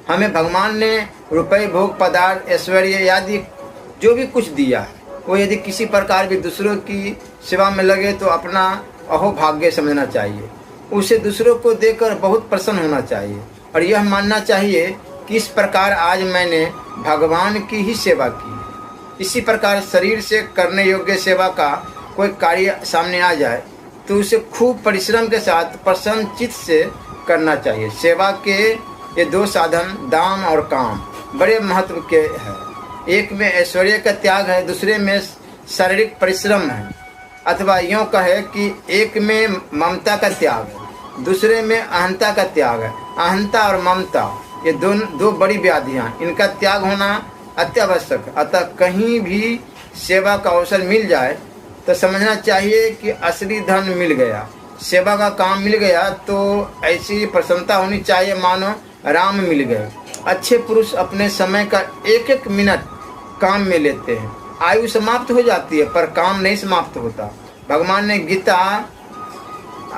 हमें भगवान ने रुपए, भोग, पदार्थ, ऐश्वर्य आदि जो भी कुछ दिया है, वो यदि किसी प्रकार भी दूसरों की सेवा में लगे तो अपना अहोभाग्य समझना चाहिए। उसे दूसरों को देकर बहुत प्रसन्न होना चाहिए और यह मानना चाहिए कि इस प्रकार आज मैंने भगवान की ही सेवा की। इसी प्रकार शरीर से करने योग्य सेवा का कोई कार्य सामने आ जाए तो उसे खूब परिश्रम के साथ प्रसन्न चित्त से करना चाहिए। सेवा के ये दो साधन, दाम और काम, बड़े महत्व के हैं। एक में ऐश्वर्य का त्याग है, दूसरे में शारीरिक परिश्रम है, अथवा यूँ कहे कि एक में ममता का त्याग है, दूसरे में अहंता का त्याग है। अहंता और ममता ये दो बड़ी व्याधियाँ, इनका त्याग होना अत्यावश्यक। अतः कहीं भी सेवा का अवसर मिल जाए तो समझना चाहिए कि असली धन मिल गया, सेवा का काम मिल गया, तो ऐसी प्रसन्नता होनी चाहिए मानो राम मिल गए। अच्छे पुरुष अपने समय का एक एक मिनट काम में लेते हैं। आयु समाप्त हो जाती है पर काम नहीं समाप्त होता। भगवान ने गीता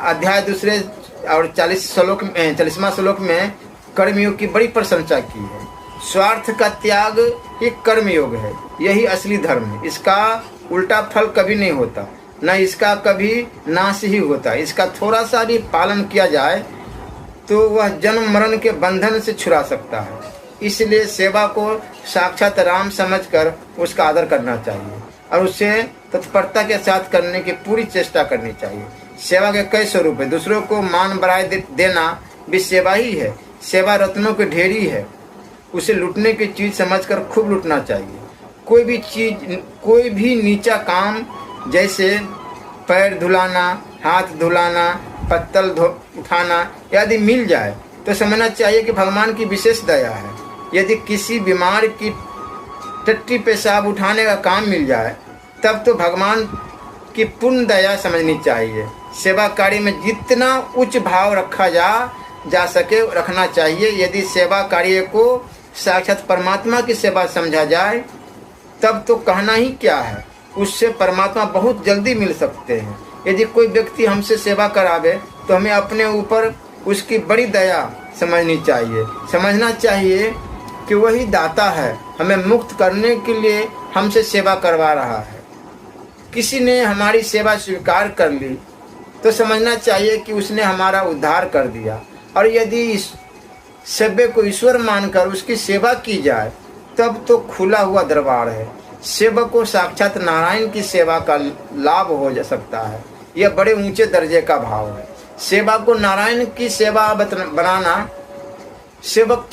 अध्याय 2 और 40वां श्लोक में कर्मयोग की बड़ी प्रशंसा की है। स्वार्थ का त्याग ही कर्मयोग है, यही असली धर्म है। इसका उल्टा फल कभी नहीं होता, न इसका कभी नाश ही होता। इसका थोड़ा सा भी पालन किया जाए तो वह जन्म मरण के बंधन से छुड़ा सकता है। इसलिए सेवा को साक्षात राम समझकर उसका आदर करना चाहिए और उसे तत्परता के साथ करने की पूरी चेष्टा करनी चाहिए। सेवा के कई स्वरूप है। दूसरों को मान बढ़ाए देना भी सेवा ही है। सेवा रत्नों की ढेरी है, उसे लूटने की चीज समझकर खूब लूटना चाहिए। कोई भी नीचा काम जैसे पैर धुलाना, हाथ धुलाना, पत्तल उठाना यदि मिल जाए तो समझना चाहिए कि भगवान की विशेष दया है। यदि किसी बीमार की टट्टी पेशाब उठाने का काम मिल जाए तब तो भगवान की पूर्ण दया समझनी चाहिए। सेवा कार्य में जितना उच्च भाव रखा जा सके रखना चाहिए। यदि सेवा कार्य को साक्षात परमात्मा की सेवा समझा जाए तब तो कहना ही क्या है, उससे परमात्मा बहुत जल्दी मिल सकते हैं। यदि कोई व्यक्ति हमसे सेवा करावे तो हमें अपने ऊपर उसकी बड़ी दया समझनी चाहिए। समझना चाहिए कि वही दाता है, हमें मुक्त करने के लिए हमसे सेवा करवा रहा है। किसी ने हमारी सेवा स्वीकार कर ली तो समझना चाहिए कि उसने हमारा उद्धार कर दिया। और यदि इस सभ्य को ईश्वर मानकर उसकी सेवा की जाए तब तो खुला हुआ दरबार है। सेवक को साक्षात नारायण की सेवा का लाभ हो जा सकता है। यह बड़े ऊंचे दर्जे का भाव है। सेवा को नारायण की सेवा बनाना सेवक